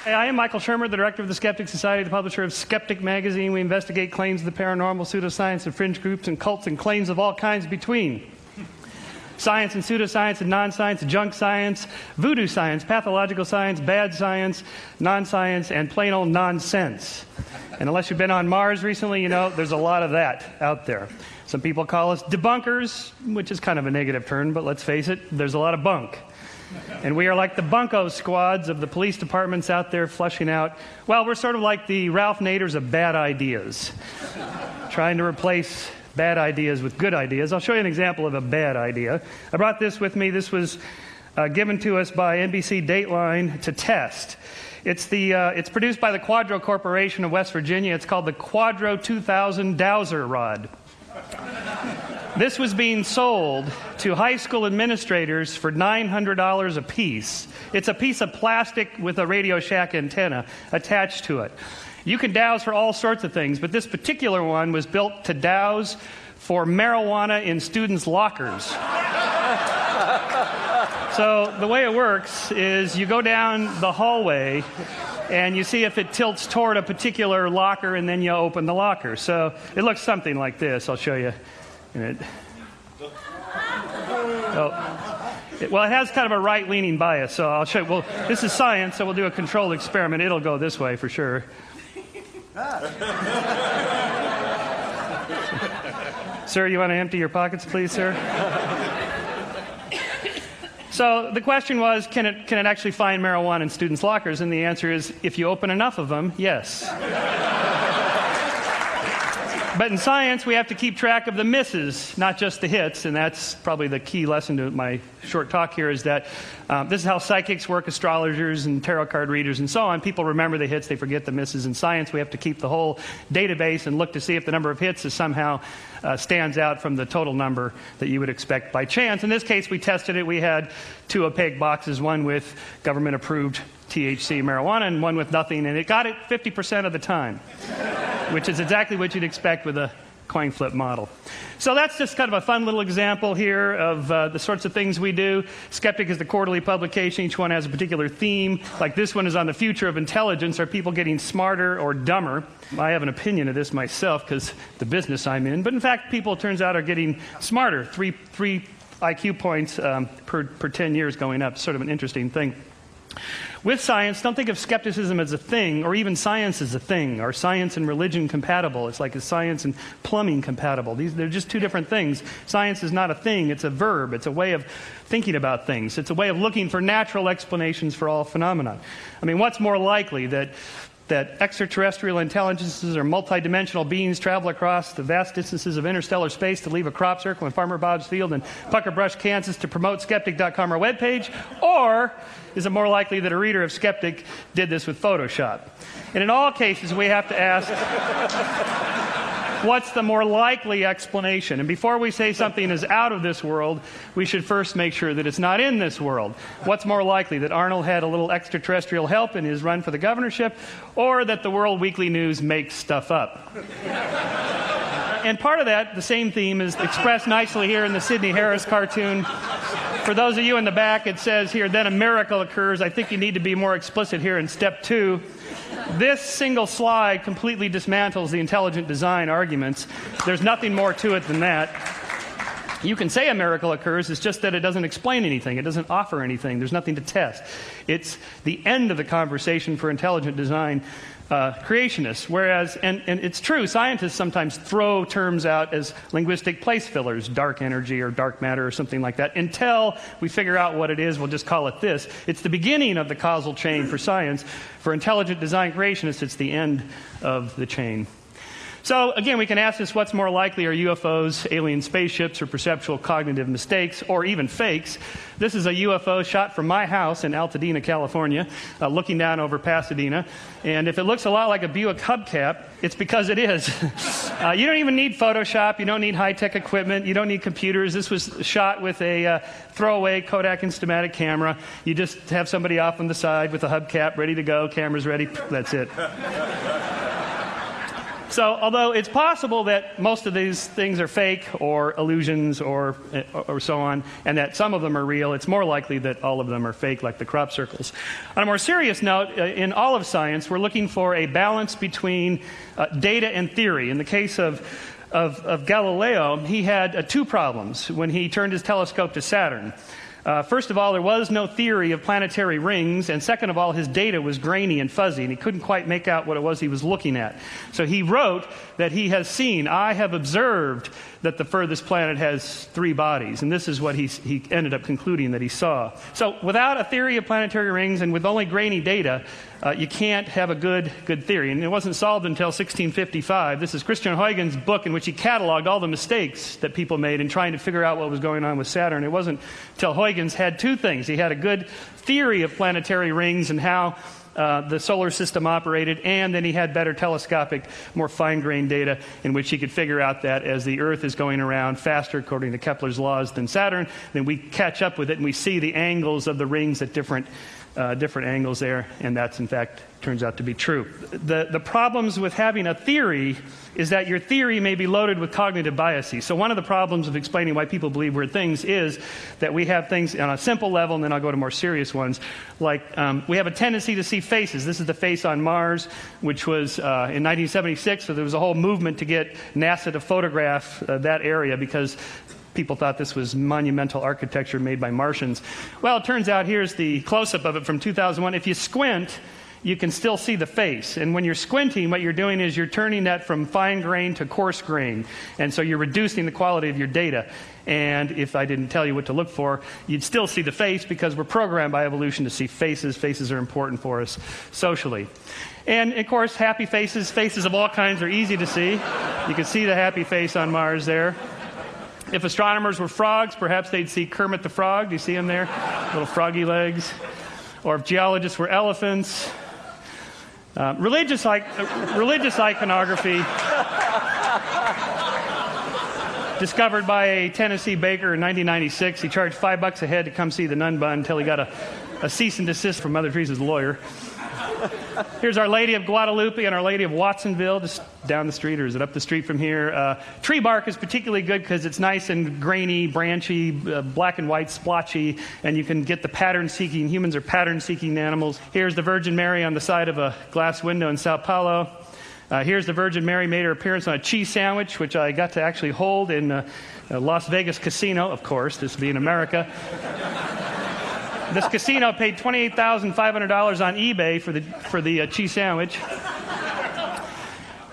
Hey, I am Michael Shurmer, the director of the Skeptic Society, the publisher of Skeptic Magazine. We investigate claims of the paranormal, pseudoscience, and fringe groups and cults, and claims of all kinds between. Science and pseudoscience and non-science, junk science, voodoo science, pathological science, bad science, non-science, and plain old nonsense. And unless you've been on Mars recently, you know there's a lot of that out there. Some people call us debunkers, which is kind of a negative term, but let's face it, there's a lot of bunk. And we are like the bunko squads of the police departments out there flushing out. Well, we're sort of like the Ralph Naders of bad ideas, trying to replace bad ideas with good ideas. I'll show you an example of a bad idea. I brought this with me. This was given to us by NBC Dateline to test. It's produced by the Quadro Corporation of West Virginia. It's called the Quadro 2000 Dowser Rod. This was being sold to high school administrators for $900 a piece. It's a piece of plastic with a Radio Shack antenna attached to it. You can douse for all sorts of things, but this particular one was built to douse for marijuana in students' lockers. So the way it works is you go down the hallway and you see if it tilts toward a particular locker, and then you open the locker. So it looks something like this. I'll show you. Well, it has kind of a right-leaning bias, so I'll show you. Well, this is science, so we'll do a controlled experiment. It'll go this way for sure. Sir, you want to empty your pockets, please, sir? So the question was, can it actually find marijuana in students' lockers? And the answer is, if you open enough of them, yes. But in science, we have to keep track of the misses, not just the hits, and that's probably the key lesson to my short talk here, is that this is how psychics work, astrologers and tarot card readers and so on. People remember the hits, they forget the misses. In science, we have to keep the whole database and look to see if the number of hits is somehow stands out from the total number that you would expect by chance. In this case, we tested it. We had two opaque boxes, one with government-approved THC marijuana and one with nothing, and it got it 50% of the time, which is exactly what you'd expect with a coin flip model. So that's just kind of a fun little example here of the sorts of things we do. Skeptic is the quarterly publication. Each one has a particular theme. Like this one is on the future of intelligence. Are people getting smarter or dumber? I have an opinion of this myself because the business I'm in. But in fact, people, it turns out, are getting smarter. Three IQ points per 10 years going up. Sort of an interesting thing. With science, don't think of skepticism as a thing, or even science as a thing. Are science and religion compatible? It's like, is science and plumbing compatible? They're just two different things. Science is not a thing, it's a verb. It's a way of thinking about things. It's a way of looking for natural explanations for all phenomena. I mean, what's more likely, that extraterrestrial intelligences or multidimensional beings travel across the vast distances of interstellar space to leave a crop circle in Farmer Bob's field in Pucker Brush, Kansas to promote Skeptic.com, our webpage? Or is it more likely that a reader of Skeptic did this with Photoshop? And in all cases, we have to ask, what's the more likely explanation? And before we say something is out of this world, we should first make sure that it's not in this world. What's more likely, that Arnold had a little extraterrestrial help in his run for the governorship, or that the World Weekly News makes stuff up? And part of that, the same theme, is expressed nicely here in the Sidney Harris cartoon. For those of you in the back, it says here, then a miracle occurs. I think you need to be more explicit here in step 2. This single slide completely dismantles the intelligent design arguments. There's nothing more to it than that. You can say a miracle occurs, it's just that it doesn't explain anything. It doesn't offer anything. There's nothing to test. It's the end of the conversation for intelligent design creationists. Whereas, and it's true, scientists sometimes throw terms out as linguistic place fillers, dark energy or dark matter or something like that. Until we figure out what it is, we'll just call it this. It's the beginning of the causal chain for science. For intelligent design creationists, it's the end of the chain. So, again, we can ask this, what's more likely, are UFOs, alien spaceships, or perceptual cognitive mistakes, or even fakes? This is a UFO shot from my house in Altadena, California, looking down over Pasadena. And if it looks a lot like a Buick hubcap, it's because it is. You don't even need Photoshop. You don't need high-tech equipment. You don't need computers. This was shot with a throwaway Kodak Instamatic camera. You just have somebody off on the side with a hubcap ready to go, cameras ready. That's it. So although it's possible that most of these things are fake or illusions or so on, and that some of them are real, it's more likely that all of them are fake, like the crop circles. On a more serious note, in all of science, we're looking for a balance between data and theory. In the case of Galileo, he had two problems when he turned his telescope to Saturn. First of all, there was no theory of planetary rings, and second of all, his data was grainy and fuzzy, and he couldn't quite make out what it was he was looking at. So he wrote that he has seen, I have observed that the furthest planet has 3 bodies, and this is what he ended up concluding that he saw. So without a theory of planetary rings and with only grainy data, you can't have a good theory. And it wasn't solved until 1655. This is Christian Huygens' book in which he cataloged all the mistakes that people made in trying to figure out what was going on with Saturn. It wasn't until Huygens had 2 things. He had a good theory of planetary rings and how the solar system operated, and then he had better telescopic, more fine-grained data in which he could figure out that as the Earth is going around faster, according to Kepler's laws, than Saturn, then we catch up with it and we see the angles of the rings at different angles there, and that's, in fact, turns out to be true. The problems with having a theory is that your theory may be loaded with cognitive biases. So one of the problems of explaining why people believe weird things is that we have things on a simple level, and then I'll go to more serious ones, like we have a tendency to see faces. This is the face on Mars, which was in 1976, so there was a whole movement to get NASA to photograph that area because people thought this was monumental architecture made by Martians. Well, it turns out here's the close-up of it from 2001. If you squint, you can still see the face. And when you're squinting, what you're doing is you're turning that from fine grain to coarse grain. And so you're reducing the quality of your data. And if I didn't tell you what to look for, you'd still see the face because we're programmed by evolution to see faces. Faces are important for us socially. And, of course, happy faces, faces of all kinds are easy to see. You can see the happy face on Mars there. If astronomers were frogs, perhaps they'd see Kermit the Frog. Do you see him there? Little froggy legs. Or if geologists were elephants. Religious iconography discovered by a Tennessee baker in 1996. He charged $5 a head to come see the nun bun until he got a cease and desist from Mother Teresa's lawyer. Here's Our Lady of Guadalupe and Our Lady of Watsonville, just down the street, or is it up the street from here? Tree bark is particularly good because it's nice and grainy, branchy, black and white, splotchy, and you can get the pattern-seeking. Humans are pattern-seeking animals. Here's the Virgin Mary on the side of a glass window in Sao Paulo. Here's the Virgin Mary made her appearance on a cheese sandwich, which I got to actually hold in a Las Vegas casino, of course, this being America. This casino paid $28,500 on eBay for the cheese sandwich.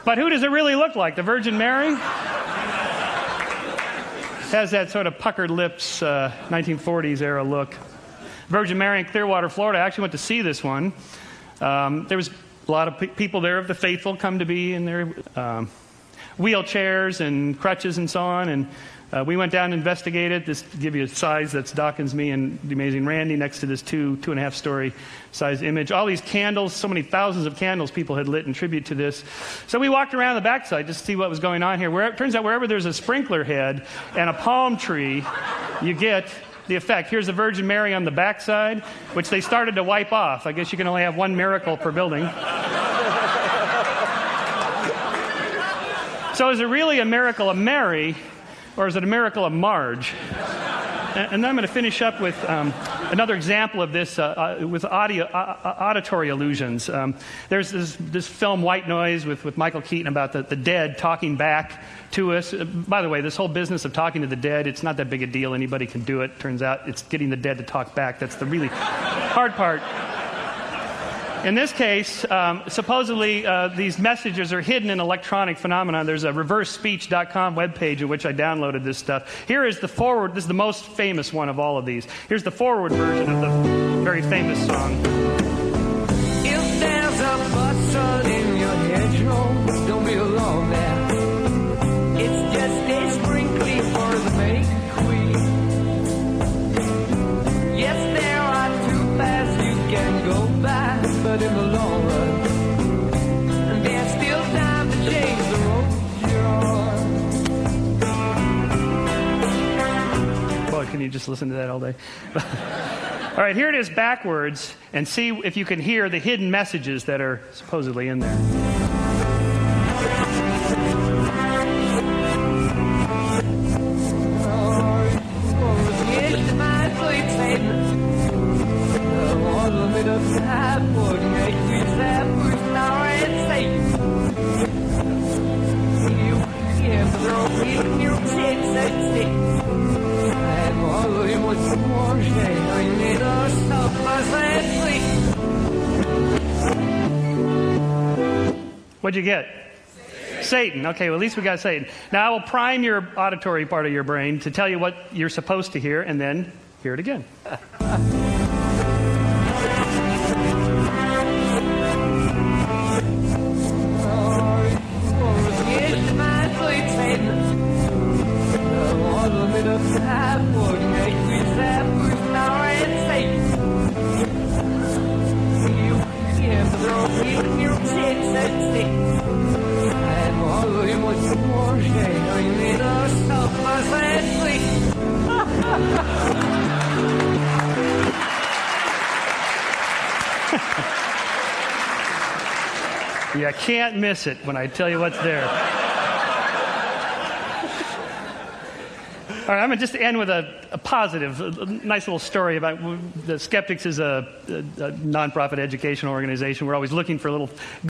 But who does it really look like? The Virgin Mary? Has that sort of puckered lips, 1940s era look. Virgin Mary in Clearwater, Florida. I actually went to see this one. There was a lot of people there of the faithful come to be in their wheelchairs and crutches and so on. And we went down and investigated. This to give you a size, that's Dawkins, me, and the amazing Randy next to this 2.5 story size image. All these candles, so many thousands of candles people had lit in tribute to this. So we walked around the backside just to see what was going on here. It turns out wherever there's a sprinkler head and a palm tree, you get the effect. Here's the Virgin Mary on the backside, which they started to wipe off. I guess you can only have one miracle per building. So is it really a miracle of Mary, or is it a miracle of Marge? And then I'm going to finish up with another example of this with auditory illusions. There's this film, White Noise, with Michael Keaton about the dead talking back to us. By the way, this whole business of talking to the dead, it's not that big a deal. Anybody can do it. Turns out it's getting the dead to talk back. That's the really hard part. In this case, supposedly these messages are hidden in electronic phenomena. There's a reversespeech.com webpage in which I downloaded this stuff. Here is the forward. This is the most famous one of all of these. Here's the forward version of the very famous song. If there's a bustle in your hedgerow, don't be alone there. It's just a sprinkling for the maiden queen. Yes, there are 2 paths you can go by. But in the long run, there's still time to change the road you're on. Boy, can you just listen to that all day? All right, here it is backwards, and see if you can hear the hidden messages that are supposedly in there. of time would make me zappers now and say you can't throw me in your tits and stick. I'm all in with the more shame. I need to stop myself. What'd you get? Satan. Okay, well, at least we got Satan. Now I will prime your auditory part of your brain to tell you what you're supposed to hear, and then hear it again. You can't miss it when I tell you what's there. All right, I'm going to just end with a positive, a nice little story about the Skeptics is a nonprofit educational organization. We're always looking for little